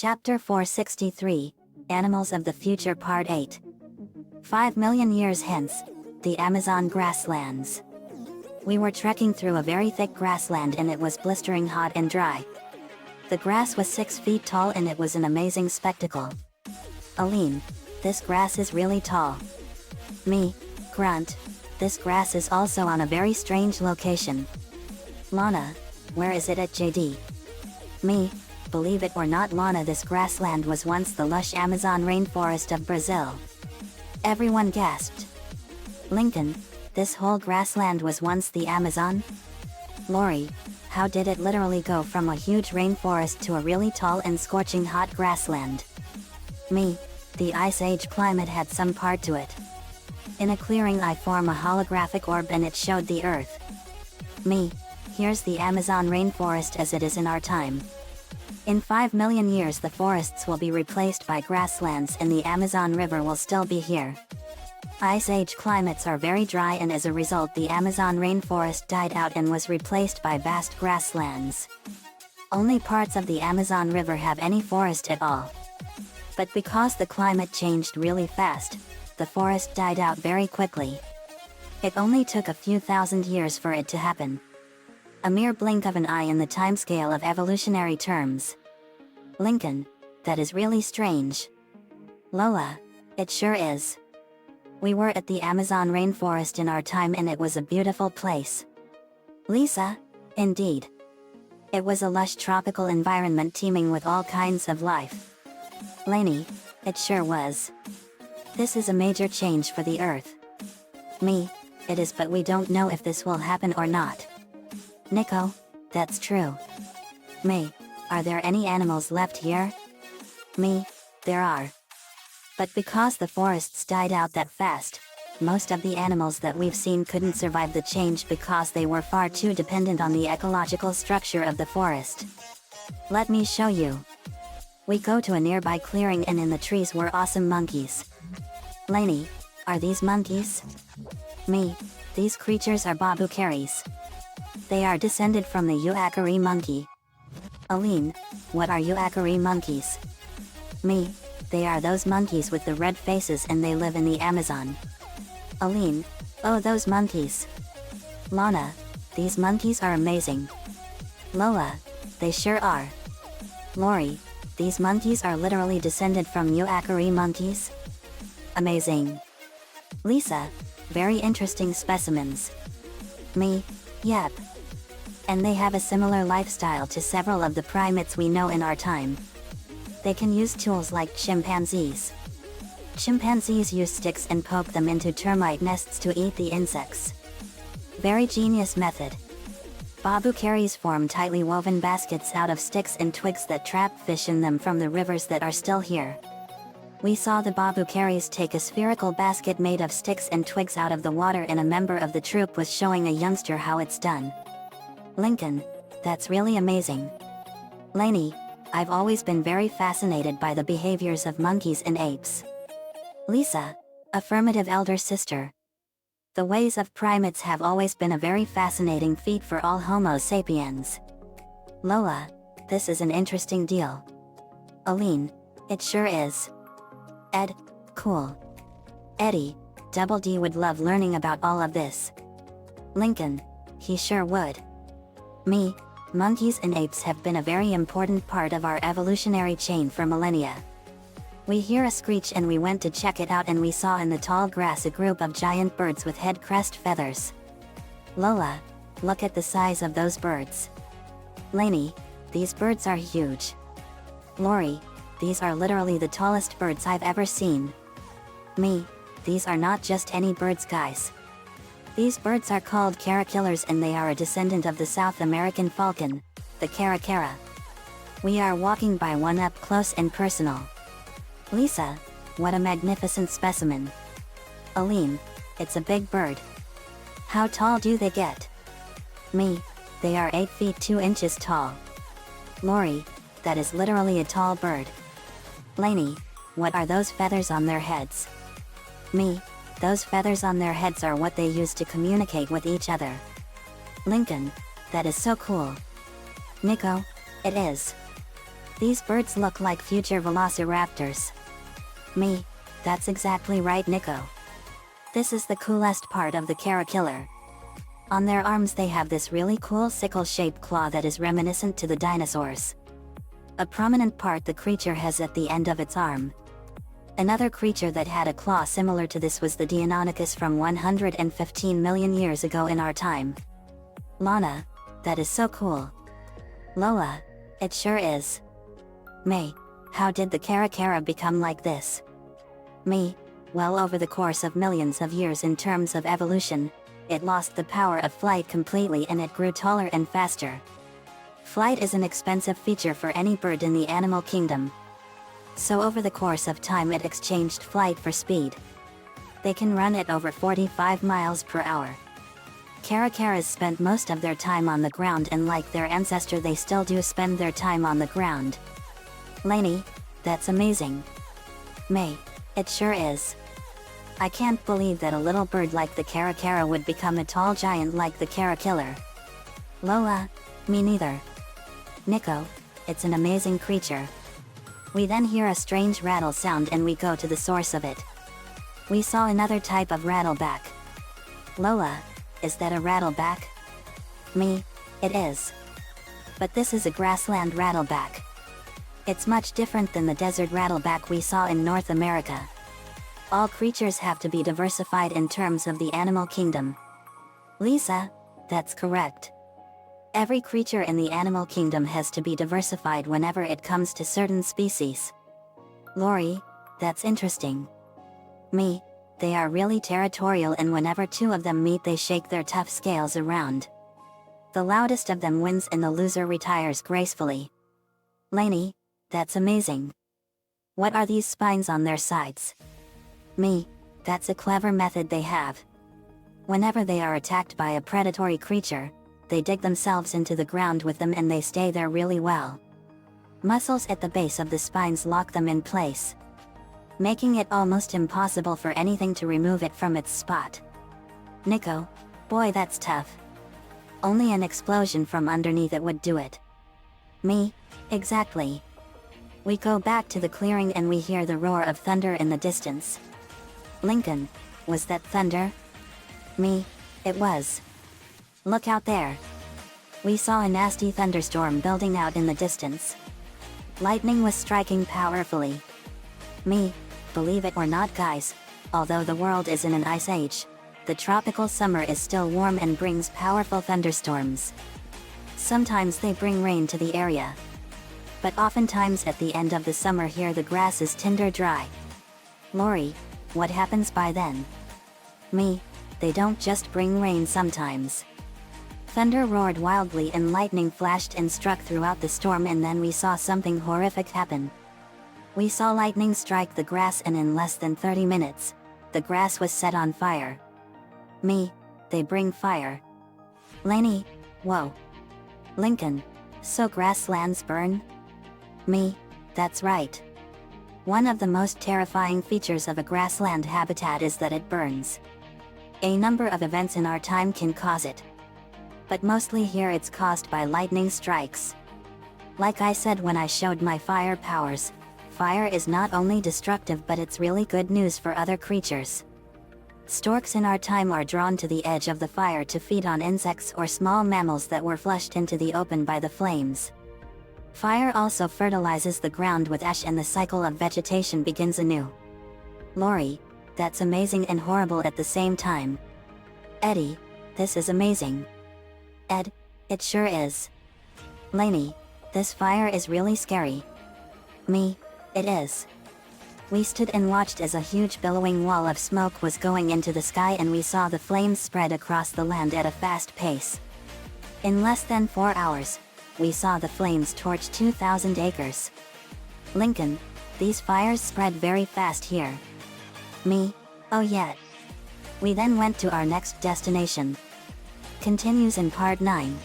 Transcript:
Chapter 463, Animals of the Future Part 8. 5 million years hence, the Amazon grasslands. We were trekking through a very thick grassland and it was blistering hot and dry. The grass was 6 feet tall and it was an amazing spectacle. Aline, this grass is really tall. Me, grunt, this grass is also on a very strange location. Lana, where is it at JD? Me, believe it or not Lana, this grassland was once the lush Amazon rainforest of Brazil. Everyone gasped. Lincoln, this whole grassland was once the Amazon? Lori, how did it literally go from a huge rainforest to a really tall and scorching hot grassland? Me, the Ice Age climate had some part to it. In a clearing I form a holographic orb and it showed the Earth. Me, here's the Amazon rainforest as it is in our time. In 5 million years the forests will be replaced by grasslands and the Amazon River will still be here. Ice Age climates are very dry and as a result the Amazon rainforest died out and was replaced by vast grasslands. Only parts of the Amazon River have any forest at all. But because the climate changed really fast, the forest died out very quickly. It only took a few thousand years for it to happen. A mere blink of an eye in the timescale of evolutionary terms. Lincoln, that is really strange. Lola, it sure is. We were at the Amazon rainforest in our time and it was a beautiful place. Lisa, indeed. It was a lush tropical environment teeming with all kinds of life. Lainey, it sure was. This is a major change for the Earth. Me, it is, but we don't know if this will happen or not. Nico, that's true. Me, are there any animals left here? Me, there are. But because the forests died out that fast, most of the animals that we've seen couldn't survive the change because they were far too dependent on the ecological structure of the forest. Let me show you. We go to a nearby clearing and in the trees were awesome monkeys. Lainey, are these monkeys? Me, these creatures are babucaris. They are descended from the uakari monkey. Aline, what are uakari monkeys? Me, they are those monkeys with the red faces and they live in the Amazon. Aline, oh those monkeys. Lana, these monkeys are amazing. Lola, they sure are. Lori, these monkeys are literally descended from uakari monkeys? Amazing. Lisa, very interesting specimens. Me, yep. And they have a similar lifestyle to several of the primates we know in our time. They can use tools like chimpanzees. Chimpanzees use sticks and poke them into termite nests to eat the insects. Very genius method. Babucaris form tightly woven baskets out of sticks and twigs that trap fish in them from the rivers that are still here. We saw the babucaris take a spherical basket made of sticks and twigs out of the water and a member of the troop was showing a youngster how it's done. Lincoln, that's really amazing. Lainey, I've always been very fascinated by the behaviors of monkeys and apes. Lisa, affirmative elder sister. The ways of primates have always been a very fascinating feat for all Homo sapiens. Lola, this is an interesting deal. Aline, it sure is. Ed, cool. Eddie, Double D would love learning about all of this. Lincoln, he sure would. Me, monkeys and apes have been a very important part of our evolutionary chain for millennia. We hear a screech and we went to check it out and we saw in the tall grass a group of giant birds with head crest feathers. Lola, look at the size of those birds. Lainey, these birds are huge. Lori, these are literally the tallest birds I've ever seen. Me, these are not just any birds guys. These birds are called carakillers and they are a descendant of the South American falcon, the caracara. We are walking by one up close and personal. Lisa, what a magnificent specimen. Aline, it's a big bird. How tall do they get? Me, they are 8 feet 2 inches tall. Lori, that is literally a tall bird. Lainey, what are those feathers on their heads? Me, those feathers on their heads are what they use to communicate with each other. Lincoln, that is so cool. Nico, it is. These birds look like future velociraptors. Me, that's exactly right, Nico. This is the coolest part of the caterpillar. On their arms they have this really cool sickle-shaped claw that is reminiscent to the dinosaurs. A prominent part the creature has at the end of its arm. Another creature that had a claw similar to this was the Deinonychus from 115 million years ago in our time. Lana, that is so cool. Lola, it sure is. May, how did the caracara become like this? Me, well, over the course of millions of years in terms of evolution, it lost the power of flight completely and it grew taller and faster. Flight is an expensive feature for any bird in the animal kingdom. So over the course of time it exchanged flight for speed. They can run at over 45 miles per hour. Caracaras spent most of their time on the ground, and like their ancestor they still do spend their time on the ground. Lainey, that's amazing. May, it sure is. I can't believe that a little bird like the caracara would become a tall giant like the caterpillar. Lola, me neither. Nico, it's an amazing creature. We then hear a strange rattle sound and we go to the source of it. We saw another type of rattleback. Lola, is that a rattleback? Me, it is. But this is a grassland rattleback. It's much different than the desert rattleback we saw in North America. All creatures have to be diversified in terms of the animal kingdom. Lisa, that's correct. Every creature in the animal kingdom has to be diversified whenever it comes to certain species. Lori, that's interesting. Me, they are really territorial, and whenever two of them meet they shake their tough scales around. The loudest of them wins and the loser retires gracefully. Lainey, that's amazing. What are these spines on their sides? Me, that's a clever method they have. Whenever they are attacked by a predatory creature, they dig themselves into the ground with them and they stay there really well. Muscles at the base of the spines lock them in place, making it almost impossible for anything to remove it from its spot. Nico, boy, that's tough. Only an explosion from underneath it would do it. Me, exactly. We go back to the clearing and we hear the roar of thunder in the distance. Lincoln, was that thunder? Me, it was. Look out there. We saw a nasty thunderstorm building out in the distance. Lightning was striking powerfully. Me, believe it or not guys, although the world is in an ice age, the tropical summer is still warm and brings powerful thunderstorms. Sometimes they bring rain to the area. But oftentimes at the end of the summer here the grass is tinder dry. Lori, what happens by then? Me, they don't just bring rain sometimes. Thunder roared wildly and lightning flashed and struck throughout the storm, and then we saw something horrific happen. We saw lightning strike the grass and in less than 30 minutes, the grass was set on fire. Me, they bring fire. Lainey, whoa. Lincoln, so grasslands burn? Me, that's right. One of the most terrifying features of a grassland habitat is that it burns. A number of events in our time can cause it. But mostly here it's caused by lightning strikes. Like I said when I showed my fire powers, fire is not only destructive but it's really good news for other creatures. Storks in our time are drawn to the edge of the fire to feed on insects or small mammals that were flushed into the open by the flames. Fire also fertilizes the ground with ash and the cycle of vegetation begins anew. Lori, that's amazing and horrible at the same time. Eddie, this is amazing. Ed, it sure is. Lainey, this fire is really scary. Me, it is. We stood and watched as a huge billowing wall of smoke was going into the sky, and we saw the flames spread across the land at a fast pace. In less than 4 hours, we saw the flames torch 2,000 acres. Lincoln, these fires spread very fast here. Me, oh yeah. We then went to our next destination. Continues in part 9.